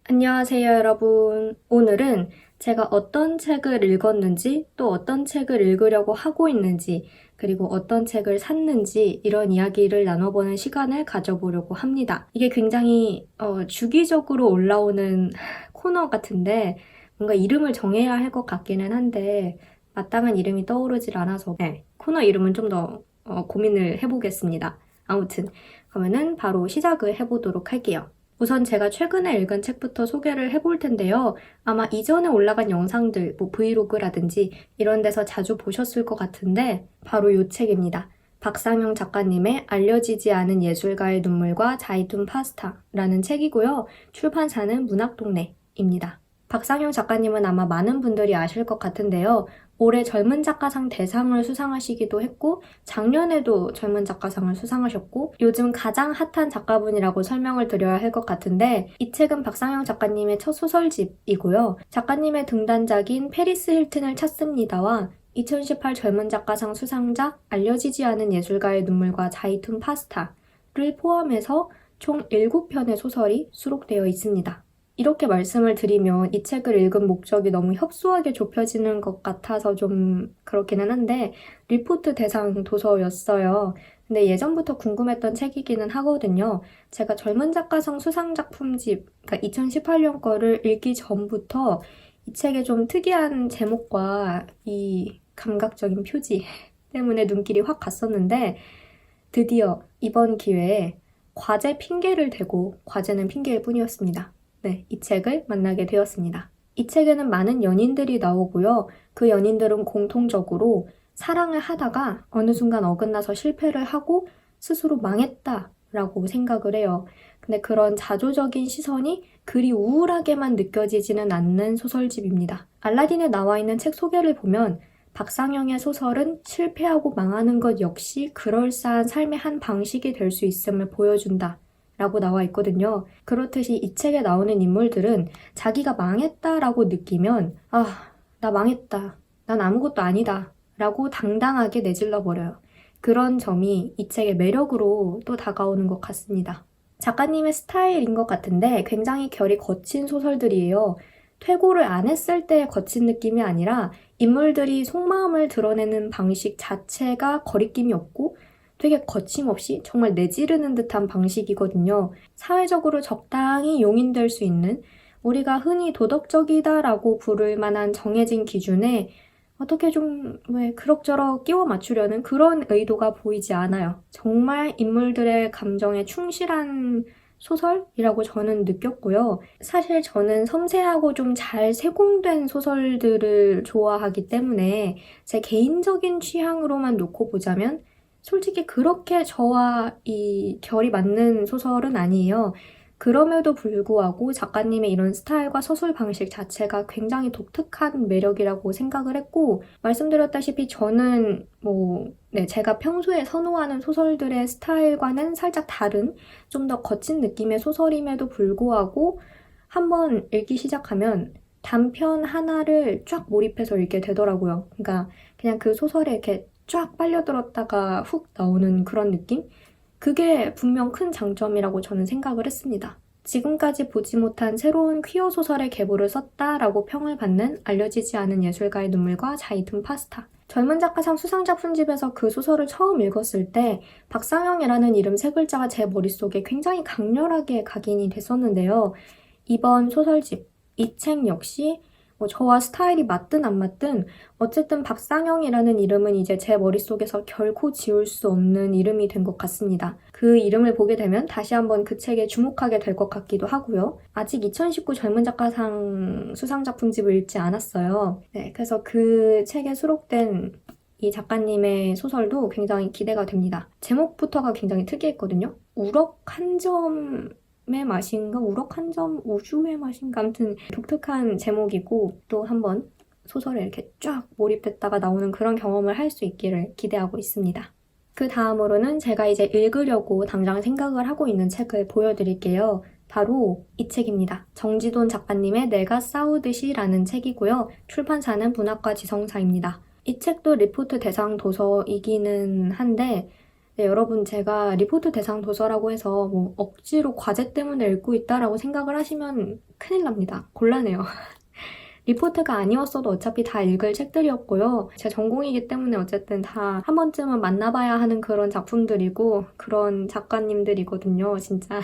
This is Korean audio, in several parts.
안녕하세요, 여러분. 오늘은 제가 어떤 책을 읽었는지, 또 어떤 책을 읽으려고 하고 있는지, 그리고 어떤 책을 샀는지 이런 이야기를 나눠보는 시간을 가져보려고 합니다. 이게 굉장히 주기적으로 올라오는 코너 같은데 뭔가 이름을 정해야 할 것 같기는 한데 마땅한 이름이 떠오르질 않아서 코너 이름은 좀 더 고민을 해보겠습니다. 아무튼 그러면은 바로 시작을 해보도록 할게요. 우선 제가 최근에 읽은 책부터 소개를 해볼 텐데요. 아마 이전에 올라간 영상들, 브이로그라든지 이런 데서 자주 보셨을 것 같은데 바로 이 책입니다. 박상영 작가님의 알려지지 않은 예술가의 눈물과 자이툰 파스타라는 책이고요. 출판사는 문학동네입니다. 박상영 작가님은 아마 많은 분들이 아실 것 같은데요. 올해 젊은 작가상 대상을 수상하시기도 했고 작년에도 젊은 작가상을 수상하셨고 요즘 가장 핫한 작가분이라고 설명을 드려야 할 것 같은데 이 책은 박상영 작가님의 첫 소설집이고요. 작가님의 등단작인 페리스 힐튼을 찾습니다와 2018 젊은 작가상 수상작 알려지지 않은 예술가의 눈물과 자이툰 파스타를 포함해서 총 7편의 소설이 수록되어 있습니다. 이렇게 말씀을 드리면 이 책을 읽은 목적이 너무 협소하게 좁혀지는 것 같아서 좀 그렇기는 한데 리포트 대상 도서였어요. 근데 예전부터 궁금했던 책이기는 하거든요. 제가 젊은 작가상 수상작품집, 그러니까 2018년 거를 읽기 전부터 이 책의 좀 특이한 제목과 이 감각적인 표지 때문에 눈길이 확 갔었는데 드디어 이번 기회에 과제 핑계를 대고 과제는 핑계일 뿐이었습니다. 이 책을 만나게 되었습니다. 이 책에는 많은 연인들이 나오고요. 그 연인들은 공통적으로 사랑을 하다가 어느 순간 어긋나서 실패를 하고 스스로 망했다라고 생각을 해요. 근데 그런 자조적인 시선이 그리 우울하게만 느껴지지는 않는 소설집입니다. 알라딘에 나와 있는 책 소개를 보면 박상영의 소설은 실패하고 망하는 것 역시 그럴싸한 삶의 한 방식이 될 수 있음을 보여준다. 라고 나와 있거든요. 그렇듯이 이 책에 나오는 인물들은 자기가 망했다라고 느끼면 나 망했다. 난 아무것도 아니다. 라고 당당하게 내질러 버려요. 그런 점이 이 책의 매력으로 또 다가오는 것 같습니다. 작가님의 스타일인 것 같은데 굉장히 결이 거친 소설들이에요. 퇴고를 안 했을 때의 거친 느낌이 아니라 인물들이 속마음을 드러내는 방식 자체가 거리낌이 없고 되게 거침없이 정말 내지르는 듯한 방식이거든요. 사회적으로 적당히 용인될 수 있는 우리가 흔히 도덕적이다라고 부를 만한 정해진 기준에 어떻게 좀 그럭저럭 끼워 맞추려는 그런 의도가 보이지 않아요. 정말 인물들의 감정에 충실한 소설이라고 저는 느꼈고요. 사실 저는 섬세하고 좀 잘 세공된 소설들을 좋아하기 때문에 제 개인적인 취향으로만 놓고 보자면 솔직히 그렇게 저와 이 결이 맞는 소설은 아니에요. 그럼에도 불구하고 작가님의 이런 스타일과 서술 방식 자체가 굉장히 독특한 매력이라고 생각을 했고, 말씀드렸다시피 저는 제가 평소에 선호하는 소설들의 스타일과는 살짝 다른 좀 더 거친 느낌의 소설임에도 불구하고 한번 읽기 시작하면 단편 하나를 쫙 몰입해서 읽게 되더라고요. 그러니까 그냥 그 소설에 이렇게 쫙 빨려들었다가 훅 나오는 그런 느낌? 그게 분명 큰 장점이라고 저는 생각을 했습니다. 지금까지 보지 못한 새로운 퀴어 소설의 계보를 썼다라고 평을 받는 알려지지 않은 예술가의 눈물과 자이툰 파스타. 젊은 작가상 수상작품집에서 그 소설을 처음 읽었을 때 박상영이라는 이름 세 글자가 제 머릿속에 굉장히 강렬하게 각인이 됐었는데요. 이번 소설집, 이 책 역시 저와 스타일이 맞든 안 맞든 어쨌든 박상영이라는 이름은 이제 제 머릿속에서 결코 지울 수 없는 이름이 된 것 같습니다. 그 이름을 보게 되면 다시 한번 그 책에 주목하게 될 것 같기도 하고요. 아직 2019 젊은 작가상 수상작품집을 읽지 않았어요. 그래서 그 책에 수록된 이 작가님의 소설도 굉장히 기대가 됩니다. 제목부터가 굉장히 특이했거든요. 우럭 한 점의 맛인가? 우럭 한 점 우주의 맛인가? 아무튼 독특한 제목이고 또 한번 소설에 이렇게 쫙 몰입됐다가 나오는 그런 경험을 할 수 있기를 기대하고 있습니다. 그 다음으로는 제가 이제 읽으려고 당장 생각을 하고 있는 책을 보여드릴게요. 바로 이 책입니다. 정지돈 작가님의 내가 싸우듯이라는 책이고요. 출판사는 문학과 지성사입니다. 이 책도 리포트 대상 도서이기는 한데 네, 여러분 제가 리포트 대상 도서라고 해서 뭐 억지로 과제 때문에 읽고 있다라고 생각을 하시면 큰일 납니다. 곤란해요. 리포트가 아니었어도 어차피 다 읽을 책들이었고요. 제 전공이기 때문에 어쨌든 다 한 번쯤은 만나봐야 하는 그런 작품들이고 그런 작가님들이거든요, 진짜.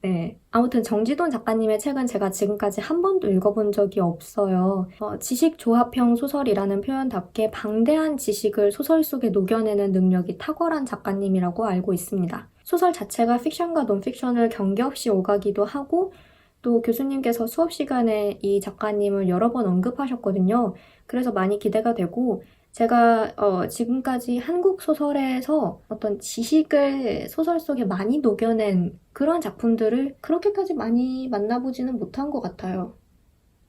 네. 아무튼 정지돈 작가님의 책은 제가 지금까지 한 번도 읽어본 적이 없어요. 지식조합형 소설이라는 표현답게 방대한 지식을 소설 속에 녹여내는 능력이 탁월한 작가님이라고 알고 있습니다. 소설 자체가 픽션과 논픽션을 경계 없이 오가기도 하고 또 교수님께서 수업 시간에 이 작가님을 여러 번 언급하셨거든요. 그래서 많이 기대가 되고 제가 지금까지 한국 소설에서 어떤 지식을 소설 속에 많이 녹여낸 그런 작품들을 그렇게까지 많이 만나보지는 못한 것 같아요.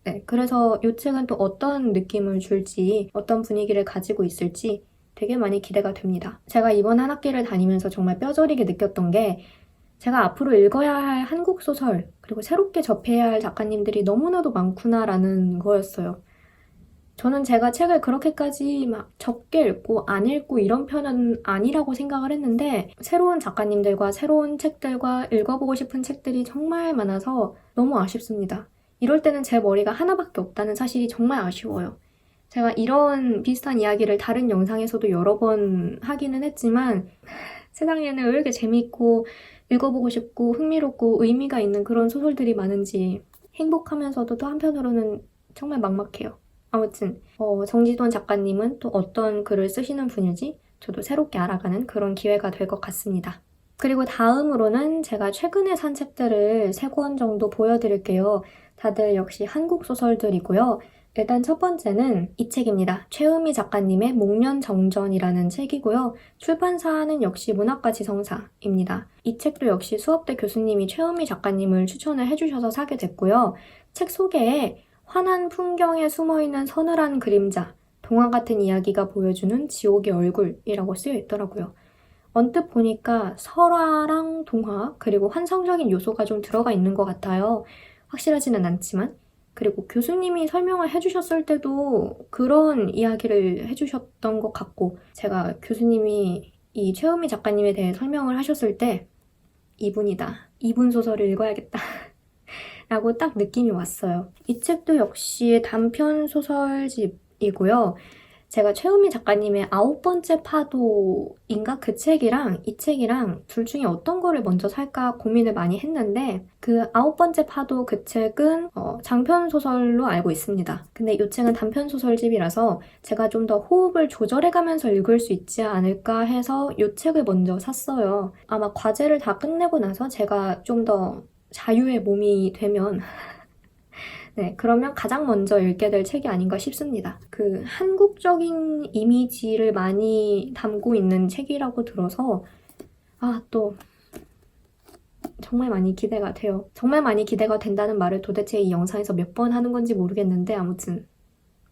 네, 그래서 이 책은 또 어떤 느낌을 줄지, 어떤 분위기를 가지고 있을지 되게 많이 기대가 됩니다. 제가 이번 한 학기를 다니면서 정말 뼈저리게 느꼈던 게 제가 앞으로 읽어야 할 한국 소설, 그리고 새롭게 접해야 할 작가님들이 너무나도 많구나라는 거였어요. 저는 제가 책을 그렇게까지 막 적게 읽고 안 읽고 이런 편은 아니라고 생각을 했는데 새로운 작가님들과 새로운 책들과 읽어보고 싶은 책들이 정말 많아서 너무 아쉽습니다. 이럴 때는 제 머리가 하나밖에 없다는 사실이 정말 아쉬워요. 제가 이런 비슷한 이야기를 다른 영상에서도 여러 번 하기는 했지만 세상에는 왜 이렇게 재밌고 읽어보고 싶고 흥미롭고 의미가 있는 그런 소설들이 많은지 행복하면서도 또 한편으로는 정말 막막해요. 아무튼 정지돈 작가님은 또 어떤 글을 쓰시는 분일지 저도 새롭게 알아가는 그런 기회가 될 것 같습니다. 그리고 다음으로는 제가 최근에 산 책들을 3권 정도 보여드릴게요. 다들 역시 한국 소설들이고요. 일단 첫 번째는 이 책입니다. 최은미 작가님의 목련정전이라는 책이고요. 출판사는 역시 문학과 지성사입니다. 이 책도 역시 수업때 교수님이 최은미 작가님을 추천을 해주셔서 사게 됐고요. 책 소개에 환한 풍경에 숨어있는 서늘한 그림자, 동화 같은 이야기가 보여주는 지옥의 얼굴이라고 쓰여 있더라고요. 언뜻 보니까 설화랑 동화, 그리고 환상적인 요소가 좀 들어가 있는 것 같아요. 확실하지는 않지만. 그리고 교수님이 설명을 해주셨을 때도 그런 이야기를 해주셨던 것 같고 제가 교수님이 이 최은미 작가님에 대해 설명을 하셨을 때 이분이다. 이분 소설을 읽어야겠다. 라고 딱 느낌이 왔어요. 이 책도 역시 단편 소설집이고요. 제가 최은미 작가님의 9번째 파도인가? 그 책이랑 이 책이랑 둘 중에 어떤 거를 먼저 살까 고민을 많이 했는데 그 9번째 파도 그 책은 장편 소설로 알고 있습니다. 근데 이 책은 단편 소설집이라서 제가 좀 더 호흡을 조절해가면서 읽을 수 있지 않을까 해서 이 책을 먼저 샀어요. 아마 과제를 다 끝내고 나서 제가 좀 더 자유의 몸이 되면 네, 그러면 가장 먼저 읽게 될 책이 아닌가 싶습니다. 그 한국적인 이미지를 많이 담고 있는 책이라고 들어서 또 정말 많이 기대가 돼요. 정말 많이 기대가 된다는 말을 도대체 이 영상에서 몇 번 하는 건지 모르겠는데 아무튼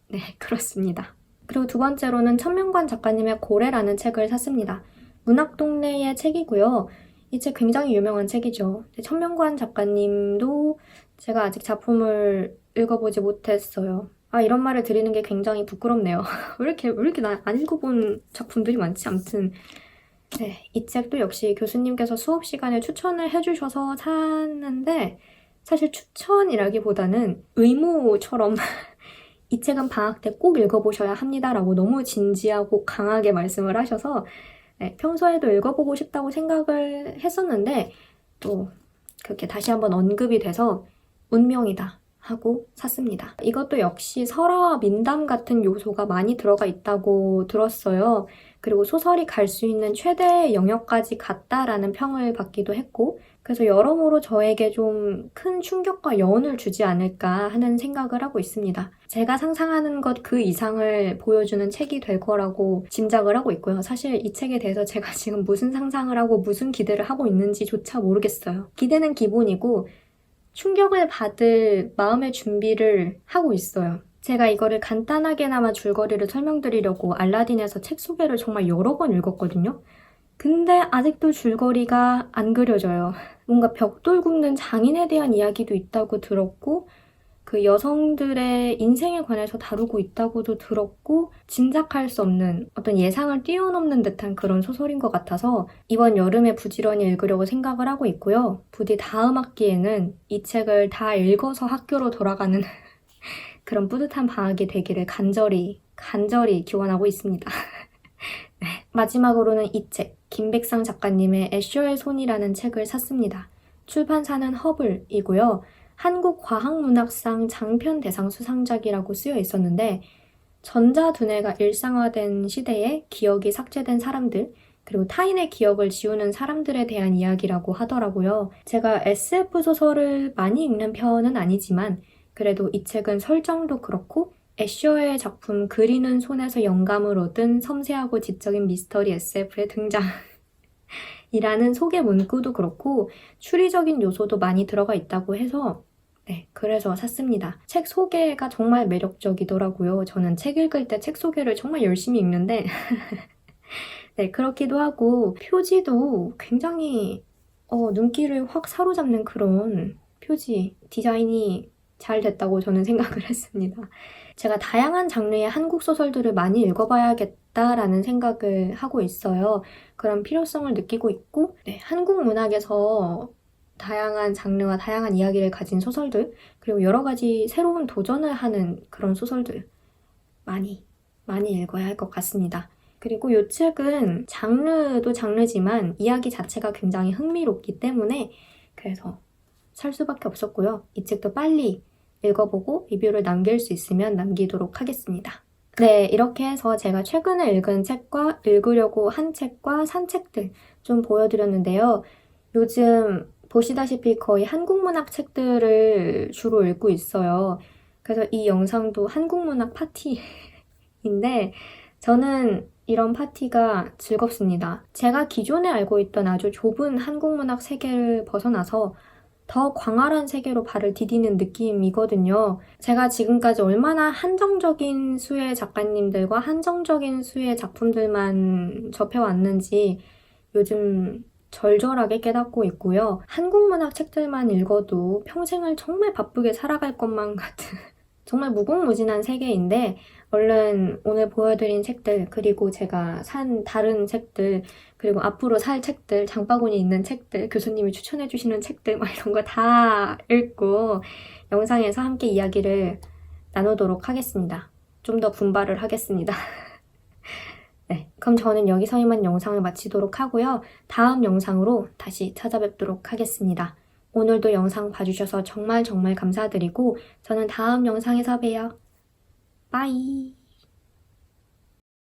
네, 그렇습니다. 그리고 두 번째로는 천명관 작가님의 고래라는 책을 샀습니다. 문학동네의 책이고요. 이 책 굉장히 유명한 책이죠. 천명관 작가님도 제가 아직 작품을 읽어보지 못했어요. 이런 말을 드리는 게 굉장히 부끄럽네요. 왜 이렇게 나 안 읽어본 작품들이 많지? 아무튼 네, 이 책도 역시 교수님께서 수업 시간에 추천을 해주셔서 샀는데 사실 추천이라기보다는 의무처럼 이 책은 방학 때 꼭 읽어보셔야 합니다라고 너무 진지하고 강하게 말씀을 하셔서 네, 평소에도 읽어보고 싶다고 생각을 했었는데 또 그렇게 다시 한번 언급이 돼서 운명이다 하고 샀습니다. 이것도 역시 설화와 민담 같은 요소가 많이 들어가 있다고 들었어요. 그리고 소설이 갈 수 있는 최대의 영역까지 갔다라는 평을 받기도 했고 그래서 여러모로 저에게 좀 큰 충격과 여운을 주지 않을까 하는 생각을 하고 있습니다. 제가 상상하는 것 그 이상을 보여주는 책이 될 거라고 짐작을 하고 있고요. 사실 이 책에 대해서 제가 지금 무슨 상상을 하고 무슨 기대를 하고 있는지조차 모르겠어요. 기대는 기본이고 충격을 받을 마음의 준비를 하고 있어요. 제가 이거를 간단하게나마 줄거리를 설명드리려고 알라딘에서 책 소개를 정말 여러 번 읽었거든요. 근데 아직도 줄거리가 안 그려져요. 뭔가 벽돌 굽는 장인에 대한 이야기도 있다고 들었고 그 여성들의 인생에 관해서 다루고 있다고도 들었고 짐작할 수 없는 어떤 예상을 뛰어넘는 듯한 그런 소설인 것 같아서 이번 여름에 부지런히 읽으려고 생각을 하고 있고요. 부디 다음 학기에는 이 책을 다 읽어서 학교로 돌아가는 그런 뿌듯한 방학이 되기를 간절히 기원하고 있습니다. 네, 마지막으로는 이 책, 김백상 작가님의 애쇼의 손이라는 책을 샀습니다. 출판사는 허블이고요. 한국과학문학상 장편 대상 수상작이라고 쓰여 있었는데 전자두뇌가 일상화된 시대에 기억이 삭제된 사람들 그리고 타인의 기억을 지우는 사람들에 대한 이야기라고 하더라고요. 제가 SF 소설을 많이 읽는 편은 아니지만 그래도 이 책은 설정도 그렇고 애셔의 작품 그리는 손에서 영감을 얻은 섬세하고 지적인 미스터리 SF의 등장이라는 소개 문구도 그렇고 추리적인 요소도 많이 들어가 있다고 해서 네, 그래서 샀습니다. 책 소개가 정말 매력적이더라고요. 저는 책 읽을 때 책 소개를 정말 열심히 읽는데 네, 그렇기도 하고 표지도 굉장히 눈길을 확 사로잡는 그런 표지, 디자인이 잘 됐다고 저는 생각을 했습니다. 제가 다양한 장르의 한국 소설들을 많이 읽어봐야겠다라는 생각을 하고 있어요. 그런 필요성을 느끼고 있고 네, 한국 문학에서 다양한 장르와 다양한 이야기를 가진 소설들 그리고 여러 가지 새로운 도전을 하는 그런 소설들 많이 읽어야 할 것 같습니다. 그리고 이 책은 장르도 장르지만 이야기 자체가 굉장히 흥미롭기 때문에 그래서 살 수밖에 없었고요. 이 책도 빨리 읽어보고 리뷰를 남길 수 있으면 남기도록 하겠습니다. 네, 이렇게 해서 제가 최근에 읽은 책과 읽으려고 한 책과 산 책들 좀 보여드렸는데요. 요즘 보시다시피 거의 한국 문학 책들을 주로 읽고 있어요. 그래서 이 영상도 한국 문학 파티인데 저는 이런 파티가 즐겁습니다. 제가 기존에 알고 있던 아주 좁은 한국 문학 세계를 벗어나서 더 광활한 세계로 발을 디디는 느낌이거든요. 제가 지금까지 얼마나 한정적인 수의 작가님들과 한정적인 수의 작품들만 접해왔는지 요즘 절절하게 깨닫고 있고요. 한국 문학 책들만 읽어도 평생을 정말 바쁘게 살아갈 것만 같은 정말 무궁무진한 세계인데 얼른 오늘 보여드린 책들 그리고 제가 산 다른 책들 그리고 앞으로 살 책들 장바구니에 있는 책들 교수님이 추천해주시는 책들 막 이런 거 다 읽고 영상에서 함께 이야기를 나누도록 하겠습니다. 좀 더 분발을 하겠습니다. 네, 그럼 저는 여기서 이만 영상을 마치도록 하고요. 다음 영상으로 다시 찾아뵙도록 하겠습니다. 오늘도 영상 봐주셔서 정말 감사드리고 저는 다음 영상에서 봬요. 빠이.